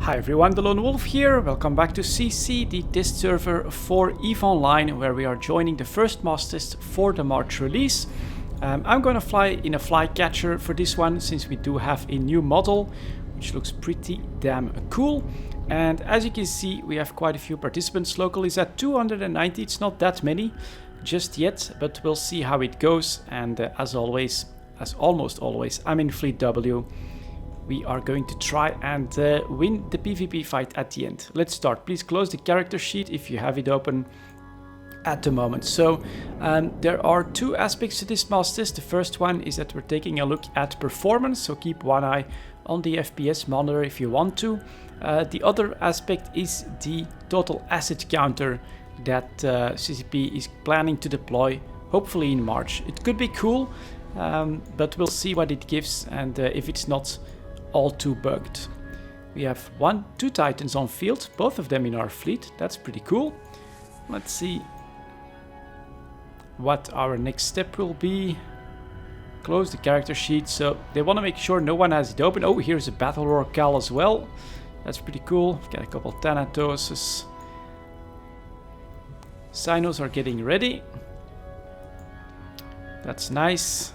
Hi everyone, delonewolf here. Welcome back to sisi, the test server for EVE Online, where we are joining the first mass test for the March release. I'm going to fly in a flycatcher for this one, since we do have a new model, which looks pretty damn cool. And as you can see, we have quite a few participants. Local is at 290, it's not that many just yet, but we'll see how it goes. And as always, as almost always, I'm in Fleet W. We are going to try and win the PvP fight at the end. Let's start. Please close the character sheet if you have it open at the moment. So there are two aspects to this mass test. The first one is that we're taking a look at performance, so keep one eye on the FPS monitor if you want to. The other aspect is the total asset counter that CCP is planning to deploy, hopefully in March. It could be cool, but we'll see what it gives and if it's not all too bugged. We have two Titans on field, both of them in our fleet. That's pretty cool. Let's see what our next step will be. Close the character sheet, so they want to make sure no one has it open. Oh, here's a battle roar cal as well. That's pretty cool. Got a couple Thanatoses. Sinos are getting ready. That's nice.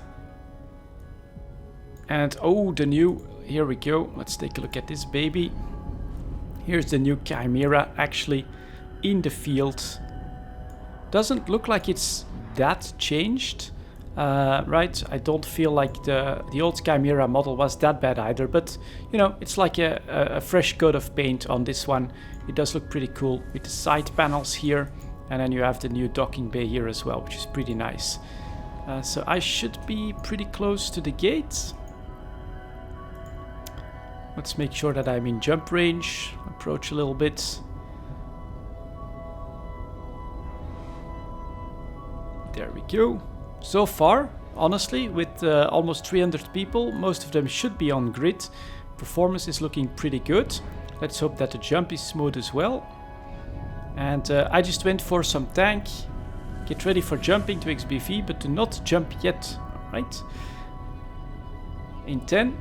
And oh, the new, here we go. Let's take a look at this baby. Here's the new Chimera actually in the field. Doesn't look like it's that changed, right? I don't feel like the old Chimera model was that bad either, but you know, it's like a fresh coat of paint on this one. It does look pretty cool with the side panels here, and then you have the new docking bay here as well, which is pretty nice. So I should be pretty close to the gate. Let's make sure that I'm in jump range. Approach a little bit. There we go. So far, honestly, with almost 300 people, most of them should be on grid. Performance is looking pretty good. Let's hope that the jump is smooth as well. And I just went for some tank. Get ready for jumping to XBV, but do not jump yet. Alright. In 10.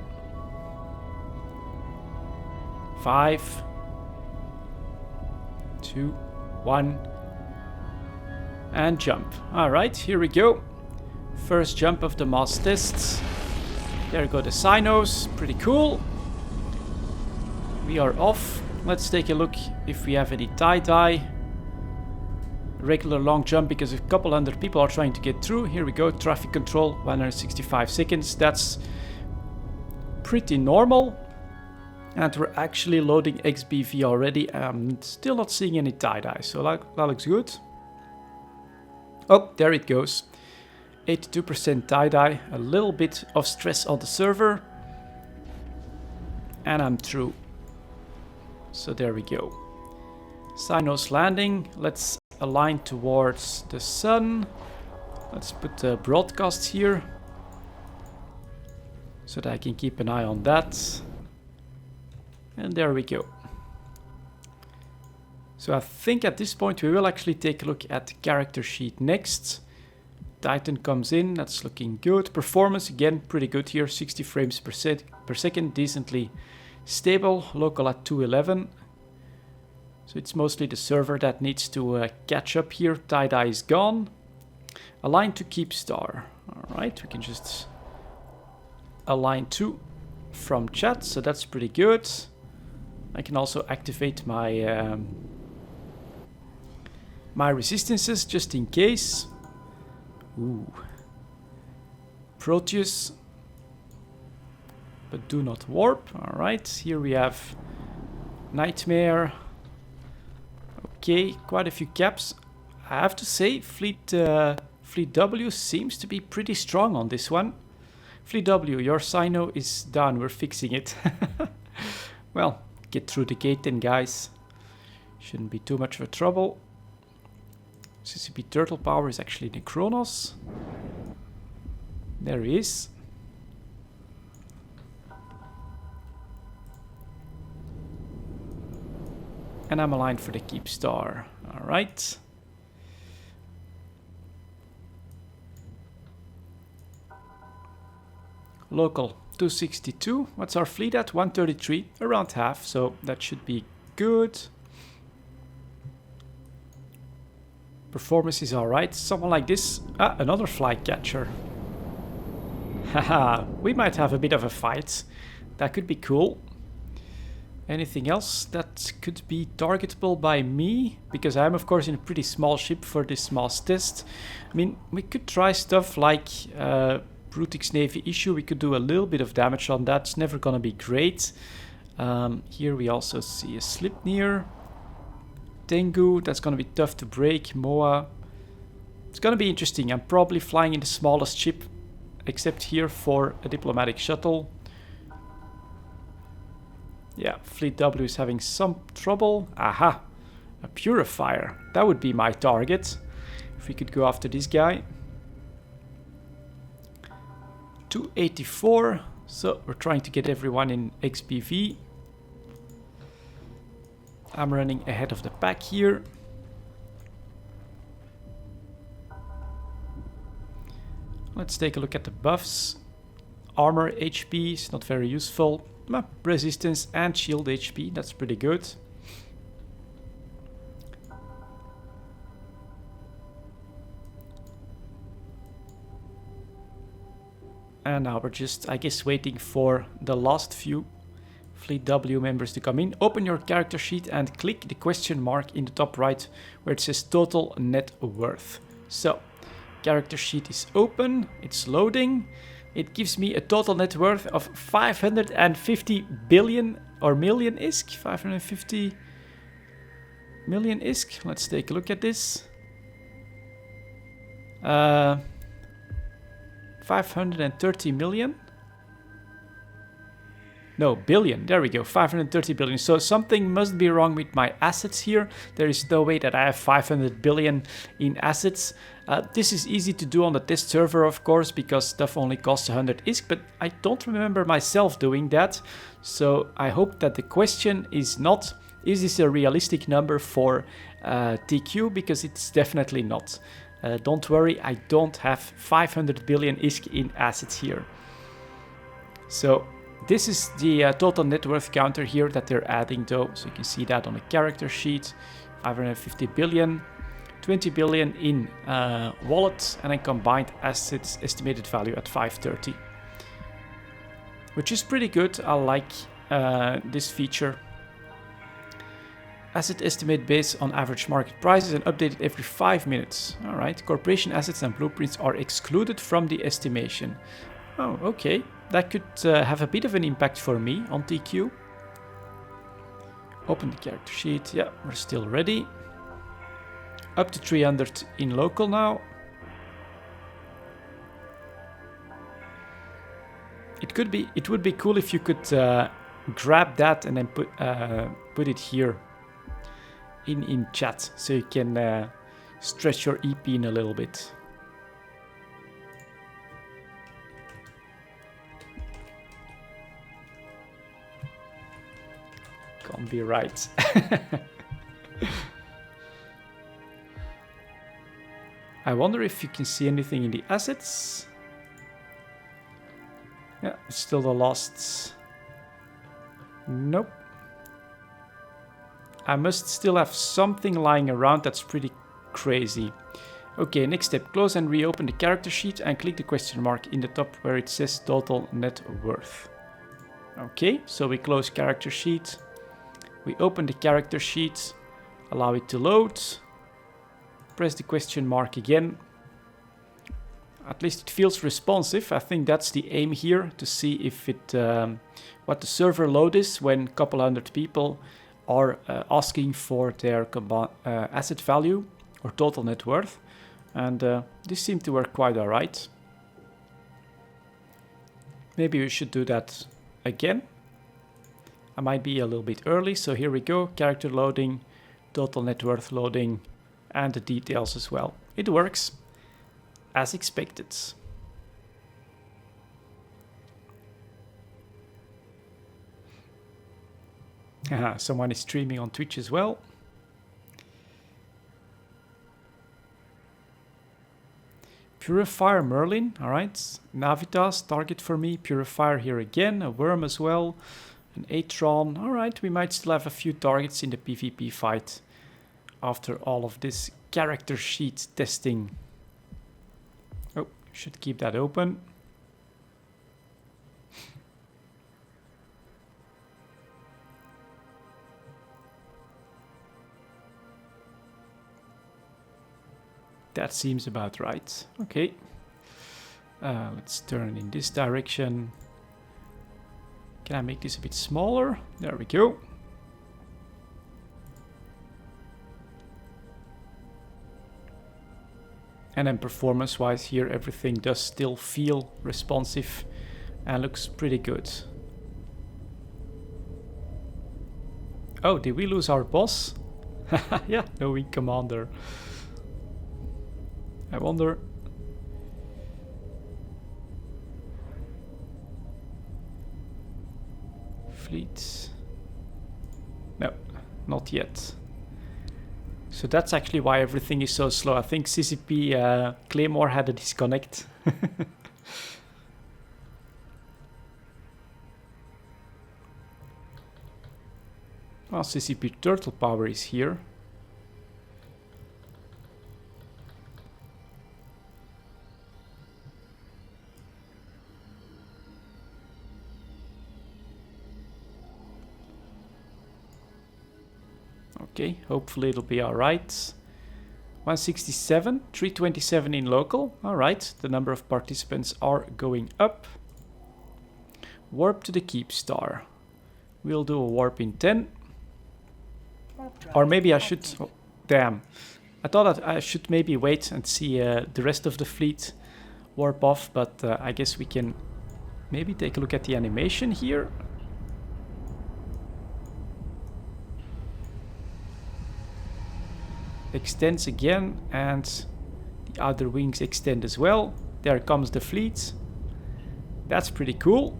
5, 2, 1, and jump. Alright, here we go. First jump of the mass tests. There go the Sinos, pretty cool. We are off. Let's take a look if we have any tie-dye. Regular long jump because a couple hundred people are trying to get through. Here we go, traffic control, 165 seconds. That's pretty normal. And we're actually loading XBV already. I'm still not seeing any tie-dye, so that looks good. Oh, there it goes. 82% tie-dye, a little bit of stress on the server. And I'm through. So there we go. Sinos landing. Let's align towards the sun. Let's put the broadcast here, so that I can keep an eye on that. And there we go. So I think at this point we will actually take a look at the character sheet next. Titan comes in, that's looking good. Performance again pretty good here, 60 frames per second, decently stable. Local at 211. So it's mostly the server that needs to catch up here. Tie-dye is gone. Align to keep star. Alright, we can just align to from chat, so that's pretty good. I can also activate my my resistances just in case. Ooh. Proteus. But do not warp. Alright, here we have Nightmare. Okay, quite a few caps. I have to say, Fleet W seems to be pretty strong on this one. Fleet W, your Sino is down, we're fixing it. Well, get through the gate then, guys. Shouldn't be too much of a trouble. CCP Turtle Power is actually Necronos. There he is. And I'm aligned for the keep star. Alright. Local 262. What's our fleet at? 133, around half, so that should be good. Performance is alright. Someone like this. Ah, another flycatcher. Haha, we might have a bit of a fight. That could be cool. Anything else that could be targetable by me? Because I'm of course in a pretty small ship for this mass test. I mean, we could try stuff like Brutic's Navy issue. We could do a little bit of damage on that. It's never gonna be great. Here we also see a slip near. Tengu, that's gonna be tough to break. Moa. It's gonna be interesting. I'm probably flying in the smallest ship, except here for a diplomatic shuttle. Yeah, Fleet W is having some trouble. Aha! A purifier. That would be my target. If we could go after this guy. 284. So we're trying to get everyone in XBV. I'm running ahead of the pack here. Let's take a look at the buffs. Armor HP is not very useful. Resistance and shield HP, that's pretty good. And now we're just, I guess, waiting for the last few Fleet W members to come in. Open your character sheet and click the question mark in the top right where it says total net worth. So, character sheet is open, it's loading. It gives me a total net worth of 550 billion or million ISK. 550 million ISK. Let's take a look at this. 530 million. No, billion. There we go. 530 billion. So something must be wrong with my assets here. There is no way that I have 500 billion in assets. This is easy to do on the test server, of course, because stuff only costs 100 ISK, but I don't remember myself doing that. So I hope that the question is not, is this a realistic number for TQ? Because it's definitely not. Don't worry, I don't have 500 billion ISK in assets here. So this is the total net worth counter here that they're adding though. So you can see that on the character sheet. 550 billion, 20 billion in wallet, and then combined assets estimated value at 530. Which is pretty good. I like this feature. Asset estimate based on average market prices and updated every 5 minutes. Alright, corporation assets and blueprints are excluded from the estimation. Oh, okay. That could have a bit of an impact for me on TQ. Open the character sheet. Yeah, we're still ready. Up to 300 in local now. It would be cool if you could grab that and then put it here in chat, so you can stretch your EP in a little bit. Can't be right. I wonder if you can see anything in the assets. Yeah, it's still the last. Nope. I must still have something lying around that's pretty crazy. Okay, next step. Close and reopen the character sheet and click the question mark in the top where it says total net worth. Okay, so we close character sheet. We open the character sheet, allow it to load, press the question mark again. At least it feels responsive. I think that's the aim here, to see if it what the server load is when a couple hundred people are asking for their asset value or total net worth. And this seemed to work quite alright. Maybe we should do that again. I might be a little bit early, so here we go. Character loading, total net worth loading, and the details as well. It works as expected. Someone is streaming on Twitch as well. Purifier Merlin, alright. Navitas, target for me. Purifier here again, a worm as well. An Atron, alright, we might still have a few targets in the PvP fight after all of this character sheet testing. Oh, should keep that open. That seems about right. Okay. Let's turn in this direction. Can I make this a bit smaller? There we go. And then performance-wise here, everything does still feel responsive and looks pretty good. Oh, did we lose our boss? Yeah, no wing commander. I wonder. Fleets. No, not yet. So that's actually why everything is so slow. I think CCP Claymore had a disconnect. Well, CCP Turtle Power is here. Okay, hopefully it'll be alright. 167, 327 in local. Alright, the number of participants are going up. Warp to the Keep Star. We'll do a warp in 10. Or maybe I should... Oh, damn. I thought that I should maybe wait and see the rest of the fleet warp off, but I guess we can maybe take a look at the animation here. Extends again, and the outer wings extend as well. There comes the fleet. That's pretty cool.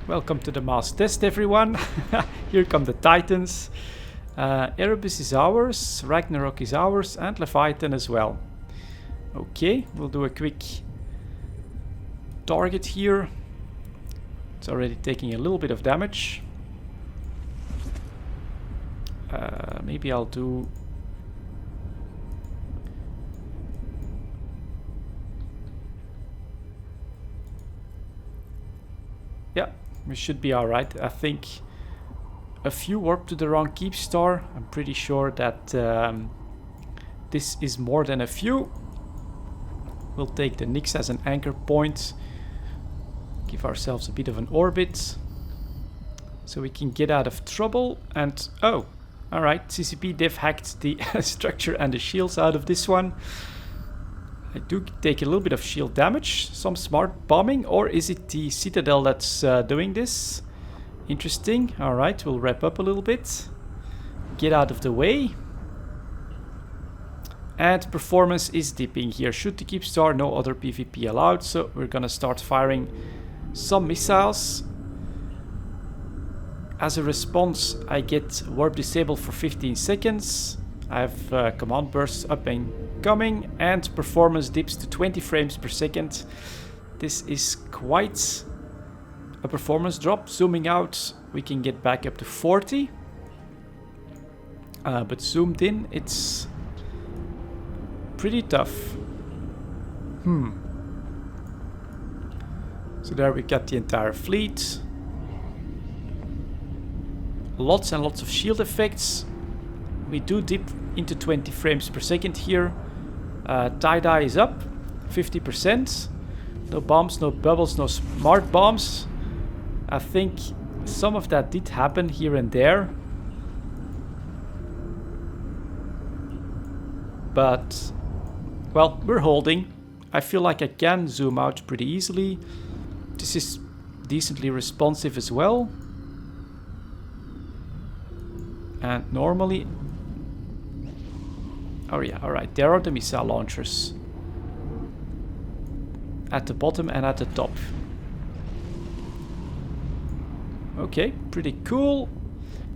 Welcome to the mass test, everyone. Here come the Titans. Erebus is ours, Ragnarok is ours, and Leviathan as well. Okay, we'll do a quick target here. It's already taking a little bit of damage. Maybe I'll do... Yeah, we should be alright. I think a few warp to the wrong Keep Star. I'm pretty sure that this is more than a few. We'll take the Nyx as an anchor point. Give ourselves a bit of an orbit. So we can get out of trouble. And, oh, alright, CCP Dev hacked the structure and the shields out of this one. I do take a little bit of shield damage. Some smart bombing. Or is it the Citadel that's doing this? Interesting. Alright, we'll wrap up a little bit. Get out of the way. And performance is dipping here. Shoot the Keep Star, no other PvP allowed. So we're gonna start firing some missiles. As a response, I get warp disabled for 15 seconds. I have command bursts up and coming, and performance dips to 20 frames per second. This is quite a performance drop. Zooming out, we can get back up to 40. But zoomed in, it's pretty tough. So there we got the entire fleet. Lots and lots of shield effects. We do dip into 20 frames per second here. Tie-dye is up 50%. No bombs, no bubbles, no smart bombs. I think some of that did happen here and there. But, well, we're holding. I feel like I can zoom out pretty easily. This is decently responsive as well. And normally... Oh yeah, alright, there are the missile launchers. at the bottom and at the top. Okay, pretty cool.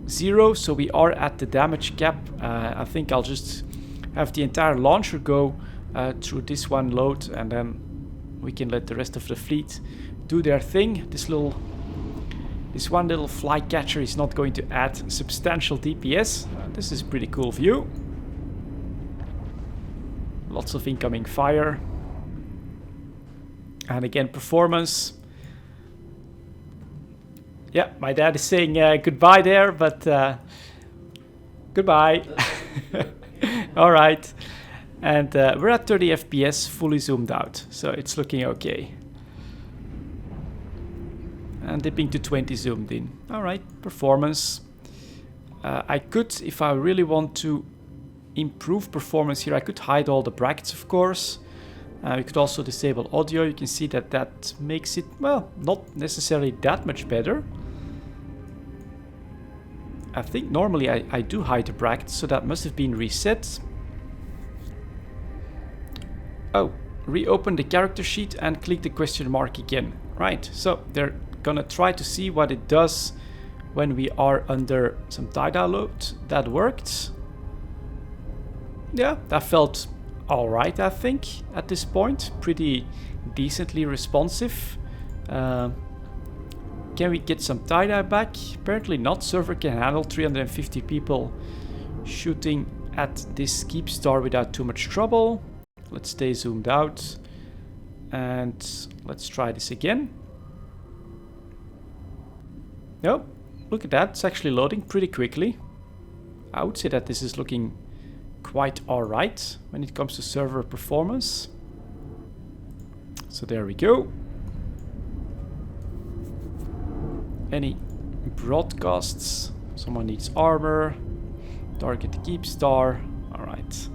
0, so we are at the damage cap. I think I'll just have the entire launcher go through this one load, and then we can let the rest of the fleet do their thing. This one little flycatcher is not going to add substantial DPS. This is a pretty cool view. Lots of incoming fire. And again, performance. Yeah, my dad is saying goodbye there, but goodbye. All right. And we're at 30 FPS, fully zoomed out, so it's looking okay. And dipping to 20 zoomed in. All right, performance. I could, if I really want to improve performance here, I could hide all the brackets, of course. We could also disable audio. You can see that that makes it, well, not necessarily that much better. I think normally I do hide the brackets, so that must have been reset. Oh, reopen the character sheet and click the question mark again. Right, so they're gonna try to see what it does when we are under some tie-dye load. That worked. Yeah, that felt alright, I think, at this point. Pretty decently responsive. Can we get some tie-dye back? Apparently not. Server can handle 350 people shooting at this keep star without too much trouble. Let's stay zoomed out. And let's try this again. Nope. Look at that. It's actually loading pretty quickly. I would say that this is looking quite alright when it comes to server performance. So there we go. Any broadcasts? Someone needs armor. Target the keep star. Alright.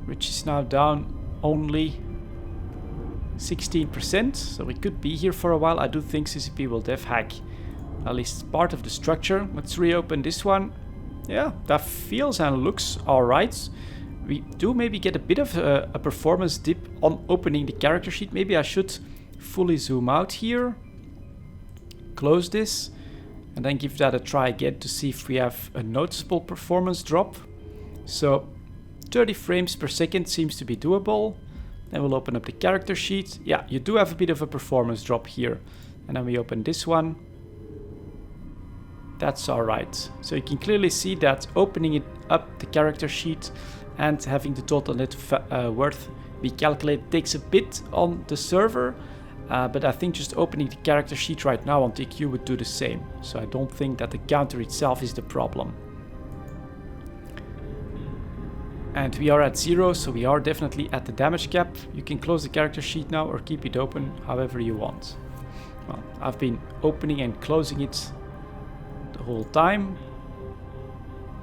Which is now down only 16%, so we could be here for a while. I do think CCP will def hack at least part of the structure. Let's reopen this one. Yeah, that feels and looks alright. We do maybe get a bit of a performance dip on opening the character sheet. Maybe I should fully zoom out here, close this, and then give that a try again to see if we have a noticeable performance drop. So 30 frames per second seems to be doable. Then we'll open up the character sheet. Yeah, you do have a bit of a performance drop here. And then we open this one. That's alright. So you can clearly see that opening it up, the character sheet, and having the total net worth be calculated takes a bit on the server. But I think just opening the character sheet right now on TQ would do the same. So I don't think that the counter itself is the problem. And we are at 0, so we are definitely at the damage cap. You can close the character sheet now or keep it open however you want. Well, I've been opening and closing it the whole time.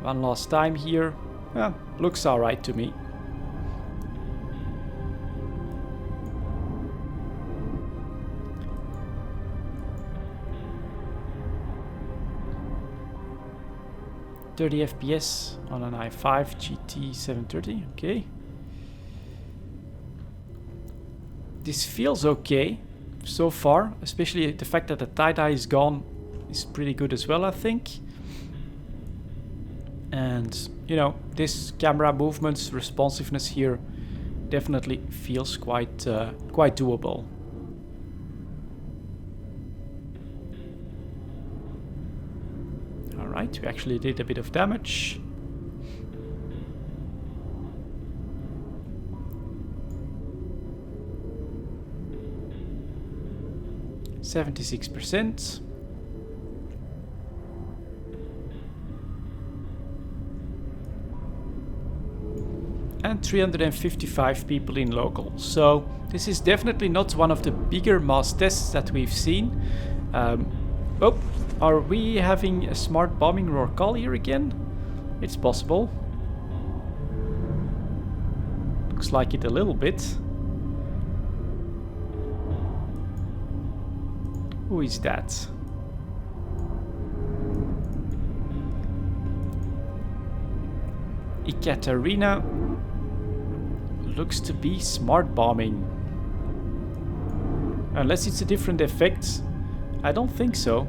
One last time here. Yeah, looks alright to me. FPS on an i5 GT 730, okay. This feels okay so far, especially the fact that the tie-dye is gone is pretty good as well, I think. And, you know, this camera movements, responsiveness here definitely feels quite doable. Alright, we actually did a bit of damage. %. And 355 people in local. So this is definitely not one of the bigger mass tests that we've seen. Oh, are we having a smart bombing roar call here again? It's possible. Looks like it a little bit. Who is that? Ekaterina. looks to be smart bombing. Unless it's a different effect. I don't think so.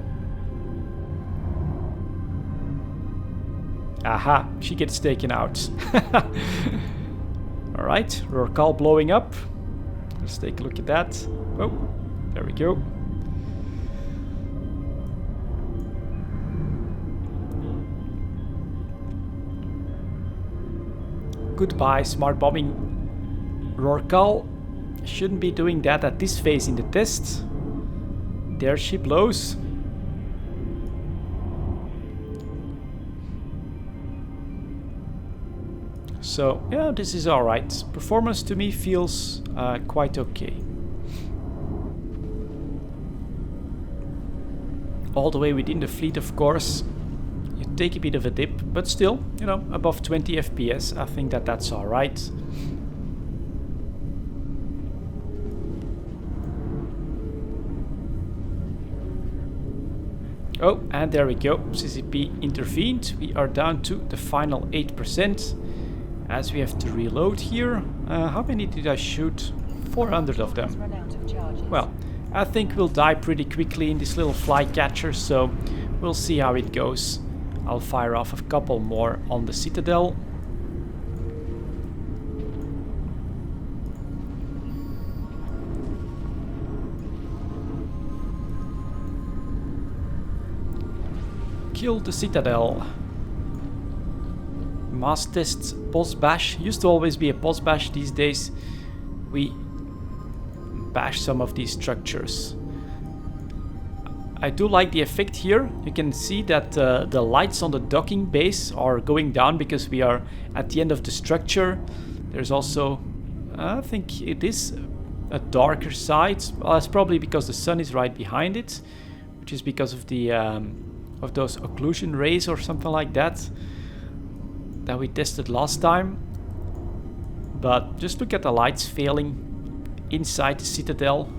Aha, she gets taken out. Alright, Rorcal blowing up. Let's take a look at that. Oh, there we go. Goodbye, smart bombing. Rorcal shouldn't be doing that at this phase in the test. There she blows. So, yeah, this is alright. Performance to me feels quite okay. All the way within the fleet, of course. You take a bit of a dip, but still, you know, above 20 FPS, I think that that's alright. Oh, and there we go. CCP intervened. We are down to the final 8%. As we have to reload here. How many did I shoot? 400 of them. Well, I think we'll die pretty quickly in this little flycatcher, so we'll see how it goes. I'll fire off a couple more on the Citadel. Kill the Citadel. Mass tests, boss bash. Used to always be a boss bash. These days we bash some of these structures. I do like the effect here. You can see that the lights on the docking base are going down because we are at the end of the structure. There's also, I think it is a darker side. Well, it's probably because the sun is right behind it, which is because of the of those occlusion rays or something like that we tested last time. But just look at the lights failing inside the Citadel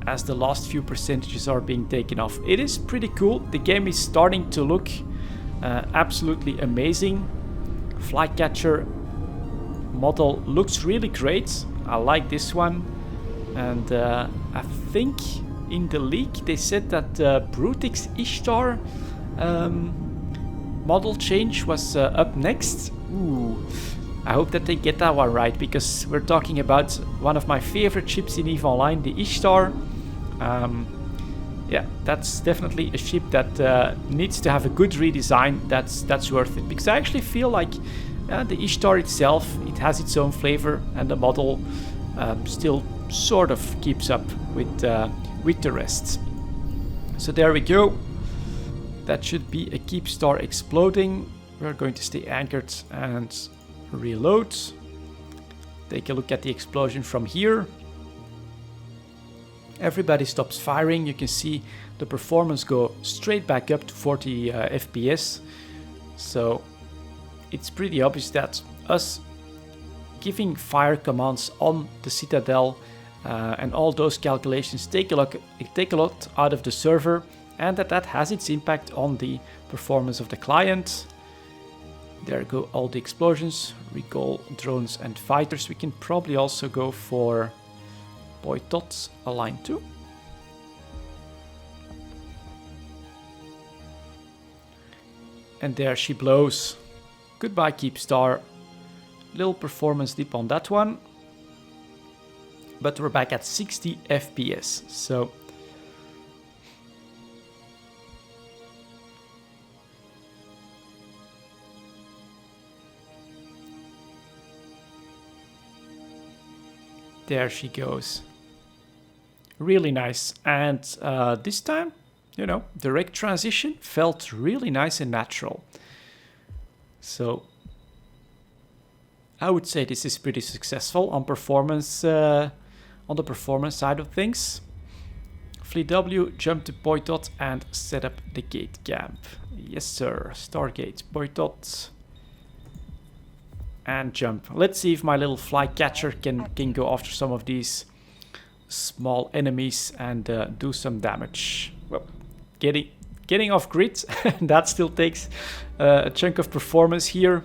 as the last few percentages are being taken off. It is pretty cool. The game is starting to look absolutely amazing. Flycatcher model looks really great. I like this one. And I think in the leak they said that Brutix Ishtar model change was up next. Ooh, I hope that they get that one right, because we're talking about one of my favorite ships in EVE Online, the Ishtar. Yeah, that's definitely a ship that needs to have a good redesign. That's worth it, because I actually feel like the Ishtar itself, it has its own flavor, and the model still sort of keeps up with the rest. So there we go. That should be a keep star exploding. We're going to stay anchored and reload. Take a look at the explosion from here. Everybody stops firing. You can see the performance go straight back up to 40 FPS. So it's pretty obvious that us giving fire commands on the Citadel and all those calculations take a lot out of the server, and that has its impact on the performance of the client. There go all the explosions. Recall drones and fighters. We can probably also go for Boytot Align 2. And there she blows. Goodbye, Keep Star. Little performance dip on that one. But we're back at 60 FPS. So there she goes. Really nice. And this time, you know, the rec transition felt really nice and natural. So I would say this is pretty successful on performance, on the performance side of things. Fleet W, jump to Boytot and set up the gate camp. Yes, sir. Stargate, Boytot. And jump. Let's see if my little flycatcher can go after some of these small enemies and do some damage. Well, getting off grid, that still takes a chunk of performance here.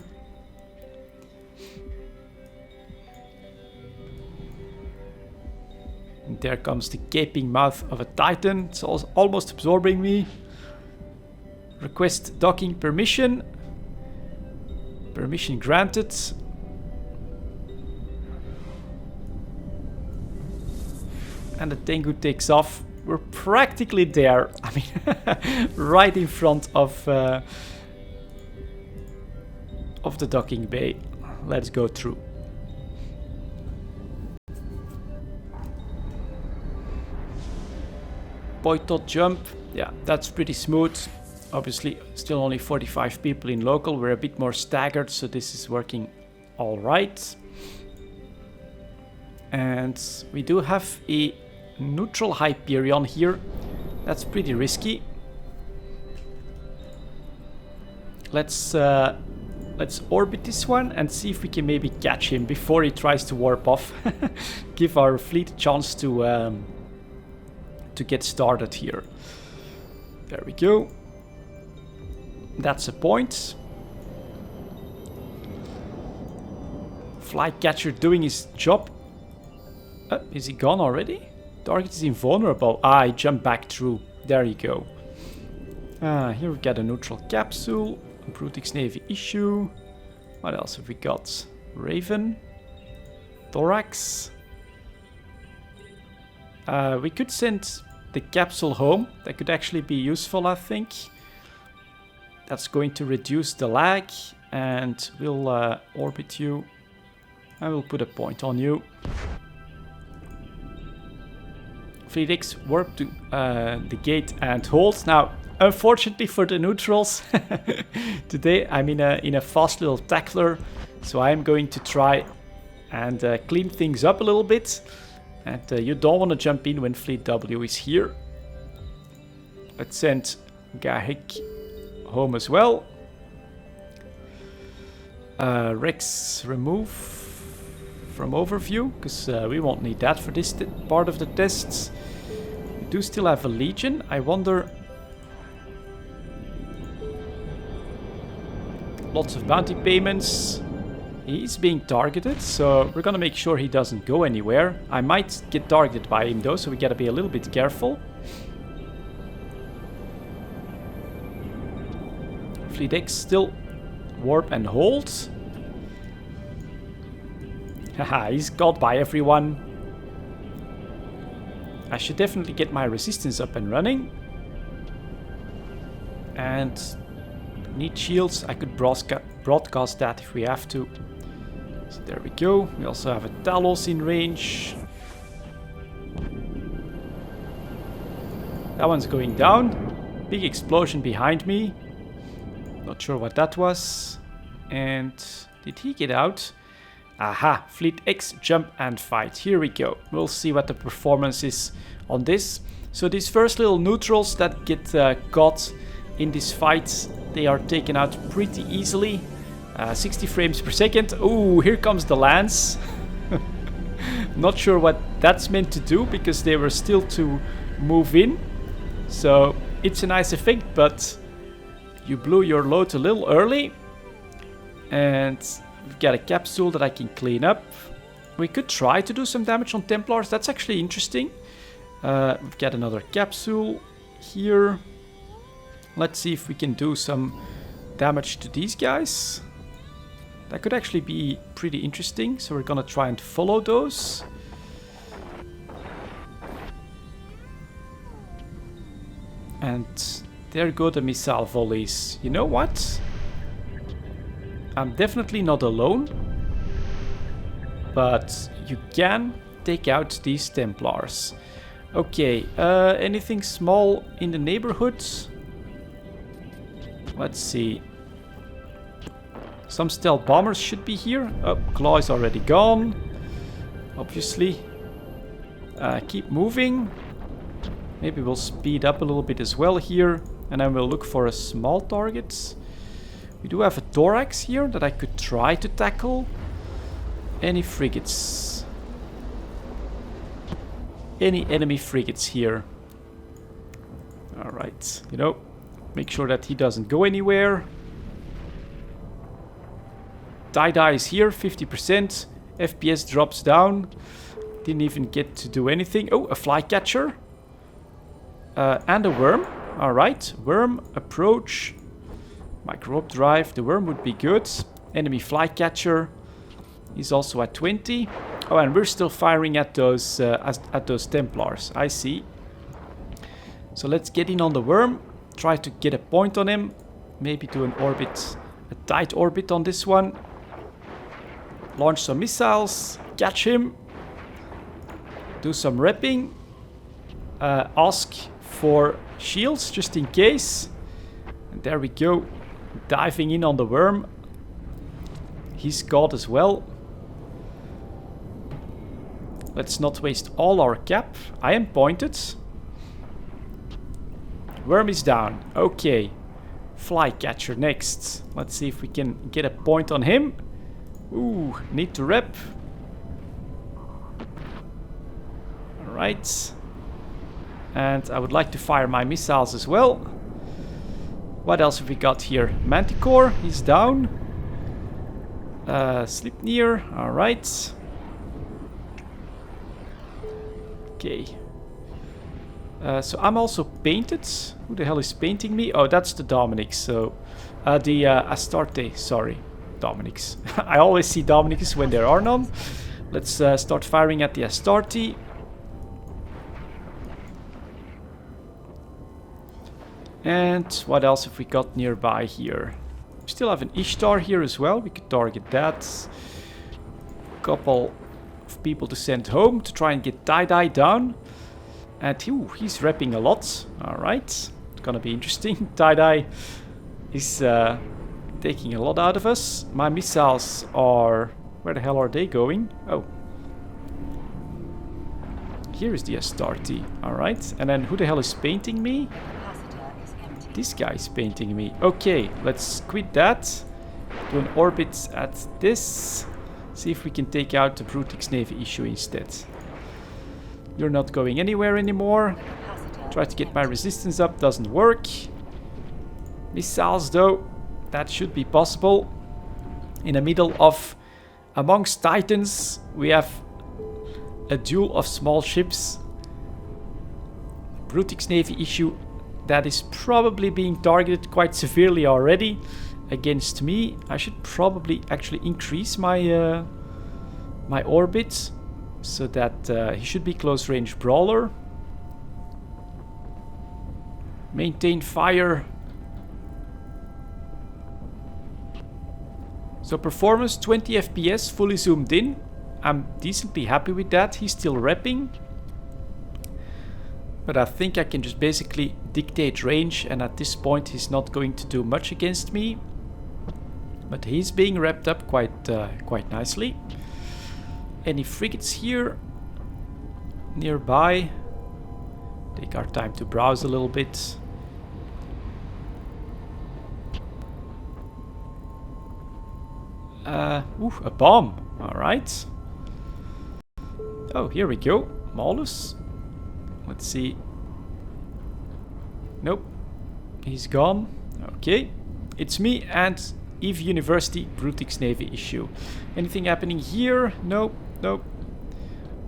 there comes the gaping mouth of a titan. It's almost absorbing me. Request docking permission. Permission granted. And the Tengu takes off. We're practically there. I mean, right in front of the docking bay. Let's go through. Poitot jump. Yeah, that's pretty smooth. Obviously, still only 45 people in local. We're a bit more staggered, so this is working all right. And we do have a neutral Hyperion here. That's pretty risky. Let's orbit this one and see if we can maybe catch him before he tries to warp off. Give our fleet a chance to get started here. There we go. That's a point. Flycatcher doing his job. Is he gone already? Target is invulnerable. Ah, he jumped back through. There you go. Here we got a neutral capsule. Brutix Navy issue. What else have we got? Raven. Thorax. We could send the capsule home. That could actually be useful, I think. That's going to reduce the lag. And we'll orbit you. I will put a point on you. Fleet X, warp to the gate and hold. Now, unfortunately for the neutrals, today I'm in a fast little tackler, so I'm going to try and clean things up a little bit. And you don't want to jump in when Fleet W is here. Let's send Gahik home as well. Rex remove from overview, because we won't need that for this part of the tests. We do still have a Legion. I wonder... Lots of bounty payments. He's being targeted, so we're gonna make sure he doesn't go anywhere. I might get targeted by him though, so we gotta be a little bit careful. Fleet X still warp and hold. Haha, he's got by everyone. I should definitely get my resistance up and running. And need shields. I could broadcast that if we have to. So there we go. We also have a Talos in range. That one's going down. Big explosion behind me. Not sure what that was. And did he get out? Aha, Fleet X, jump and fight. Here we go. We'll see what the performance is on this. So these first little neutrals that get caught in this fight, they are taken out pretty easily. 60 frames per second. Oh, here comes the lance. Not sure what that's meant to do, because they were still to move in. So it's a nice effect, but you blew your load a little early. And we've got a capsule that I can clean up. We could try to do some damage on Templars. That's actually interesting. We've got another capsule here. Let's see if we can do some damage to these guys. That could actually be pretty interesting. So we're gonna try and follow those. And there go the missile volleys. You know what? I'm definitely not alone, but you can take out these Templars. Okay, anything small in the neighborhood? Let's see. Some stealth bombers should be here. Oh, Claw is already gone, obviously. Keep moving. Maybe we'll speed up a little bit as well here, and then we'll look for a small target. We do have a Thorax here that I could try to tackle. Any frigates? Any enemy frigates here? Alright, you know, make sure that he doesn't go anywhere. Die is here, 50%. FPS drops down. Didn't even get to do anything. Oh, a flycatcher. And a worm. Alright, worm, approach. Micro drive, the worm would be good. Enemy flycatcher. He's also at 20. Oh, and we're still firing at those Templars. I see. So let's get in on the worm. Try to get a point on him. Maybe do an orbit, a tight orbit on this one. Launch some missiles. Catch him. Do some repping. Ask for shields just in case. And there we go. Diving in on the worm. He's got as well. Let's not waste all our cap. I am pointed. Worm is down. Okay. Flycatcher next. Let's see if we can get a point on him. Ooh, need to rep. Alright. And I would like to fire my missiles as well. What else have we got here? Manticore, he's down. Sleipnir, alright. Okay. So I'm also painted. Who the hell is painting me? Oh, that's the Dominics. So, the Astarte, sorry. Dominics. I always see Dominics when there are none. Let's start firing at the Astarte. And what else have we got nearby here? We still have an Ishtar here as well. We could target that. Couple of people to send home to try and get Tie-Dye down. And ooh, he's repping a lot. Alright. It's gonna be interesting. Tie-Dye is taking a lot out of us. My missiles are... Where the hell are they going? Oh. Here is the Astarte. Alright. And then who the hell is painting me? This guy's painting me. Okay, let's quit that. Do an orbit at this. See if we can take out the Brutix Navy issue instead. You're not going anywhere anymore. Try to get my resistance up, doesn't work. Missiles though, that should be possible. In the middle of amongst titans, we have a duel of small ships. Brutix Navy issue that is probably being targeted quite severely already against me. I should probably actually increase my my orbit so that he should be close range brawler. Maintain fire. So performance 20 FPS fully zoomed in. I'm decently happy with that. He's still repping. But I think I can just basically dictate range, and at this point he's not going to do much against me. But he's being wrapped up quite nicely. Any frigates here nearby? Take our time to browse a little bit. Ooh, a bomb. Alright. Oh, here we go. Maulus. Let's see. Nope. He's gone. Okay. It's me and Eve University Brutix Navy issue. Anything happening here? Nope. Nope.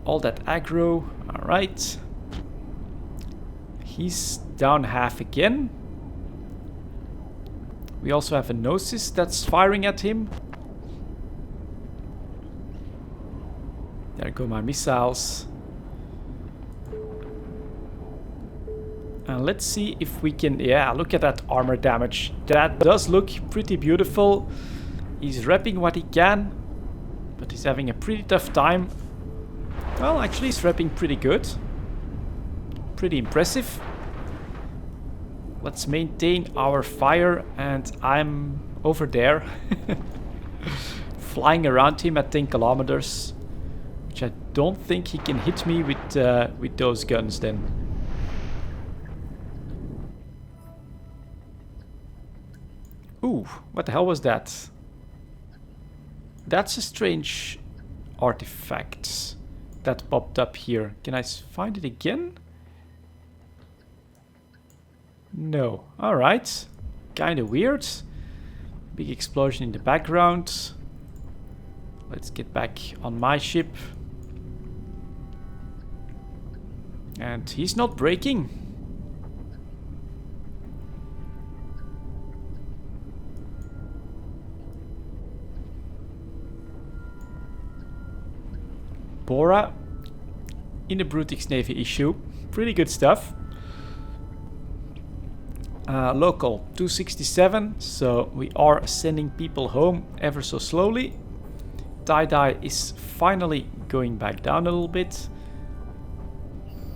All that aggro. Alright. He's down half again. We also have a Gnosis that's firing at him. There go my missiles. And let's see if we can... Yeah, look at that armor damage. That does look pretty beautiful. He's repping what he can, but he's having a pretty tough time. Well, actually he's repping pretty good. Pretty impressive. Let's maintain our fire, and I'm over there. Flying around him at 10 kilometers. Which I don't think he can hit me with those guns then. Ooh, what the hell was that? That's a strange artifact that popped up here. Can I find it again? No. Alright. Kinda weird. Big explosion in the background. Let's get back on my ship. And he's not breaking. Bora in the Brutix Navy issue. Pretty good stuff. Local 267, so we are sending people home ever so slowly. Tie-dye is finally going back down a little bit.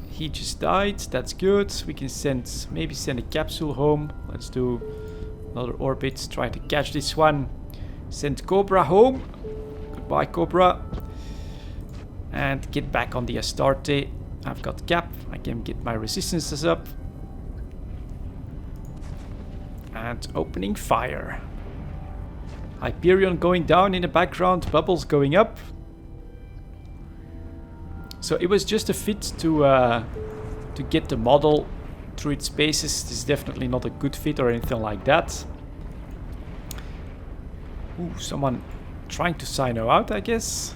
He just died, that's good. We can maybe send a capsule home. Let's do another orbit, try to catch this one. Send Cobra home. Goodbye, Cobra. And get back on the Astarte. I've got cap, I can get my resistances up. And opening fire. Hyperion going down in the background, bubbles going up. So it was just a fit to get the model through its paces. This is definitely not a good fit or anything like that. Ooh, someone trying to Sino out, I guess.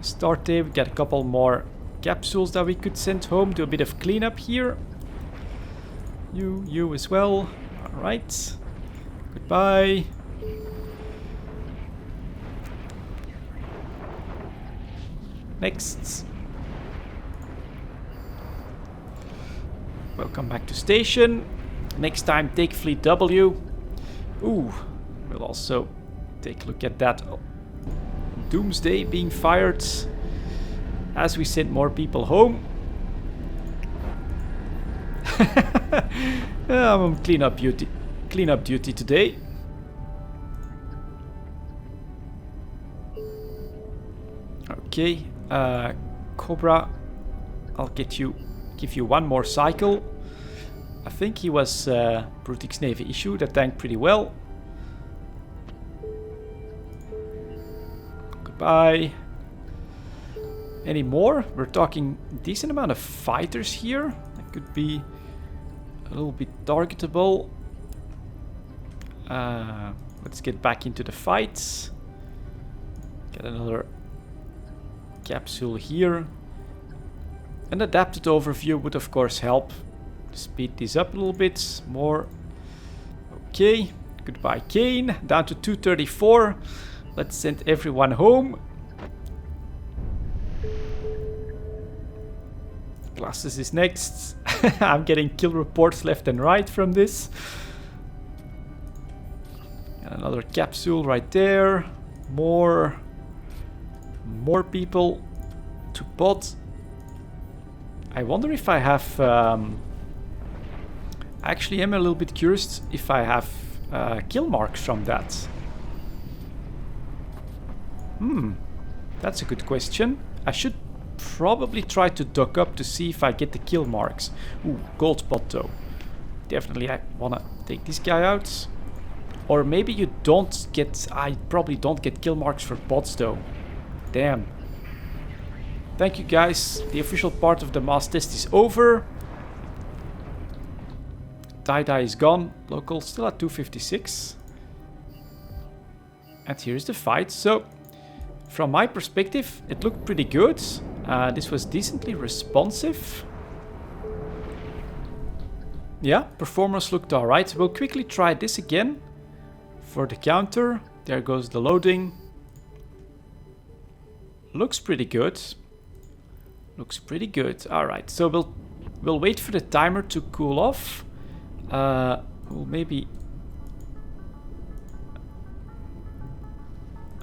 Start there, we got a couple more capsules that we could send home. Do a bit of cleanup here. You as well. Alright. Goodbye. Next. Welcome back to station. Next time take fleet W. Ooh, we'll also take a look at that. Doomsday being fired as we send more people home. I'm on cleanup duty today. Okay, Cobra, I'll give you one more cycle. I think he was Brutix Navy issue, that tanked pretty well. Goodbye. Any more? We're talking decent amount of fighters here. That could be a little bit targetable. Let's get back into the fights. Get another capsule here. An adapted overview would of course help. Speed this up a little bit more. Okay, goodbye Kane. Down to 234. Let's send everyone home. Glasses is next. I'm getting kill reports left and right from this. And another capsule right there. More people to pod. I wonder if I have... actually, I'm a little bit curious if I have kill marks from that. That's a good question. I should probably try to dock up to see if I get the kill marks. Ooh, gold pot though. Definitely I wanna take this guy out. Or maybe you don't get... I probably don't get kill marks for bots though. Damn. Thank you guys. The official part of the mass test is over. Tie-dye is gone. Local still at 256. And here's the fight. So, from my perspective, it looked pretty good. This was decently responsive. Yeah, performance looked alright. We'll quickly try this again for the counter. There goes the loading. Looks pretty good. Looks pretty good. Alright, so we'll wait for the timer to cool off. We'll maybe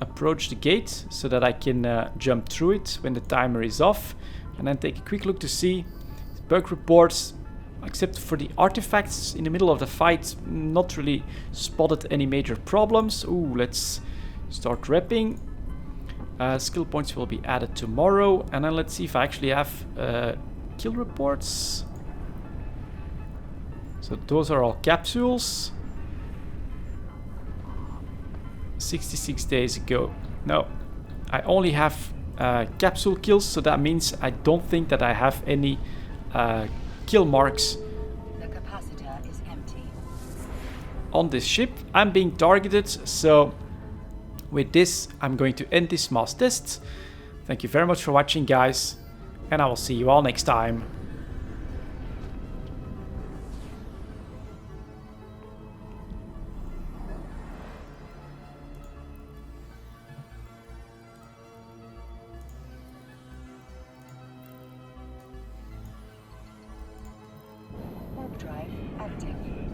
approach the gate so that I can jump through it when the timer is off, and then take a quick look to see bug reports. Except for the artifacts in the middle of the fight, not really spotted any major problems. Ooh, let's start repping. Skill points will be added tomorrow, and then let's see if I actually have kill reports. So those are all capsules. 66 days ago. No, I only have capsule kills, so that means I don't think that I have any kill marks. The capacitor is empty. On this ship. I'm being targeted, so with this I'm going to end this mass test. Thank you very much for watching, guys, and I will see you all next time. Active.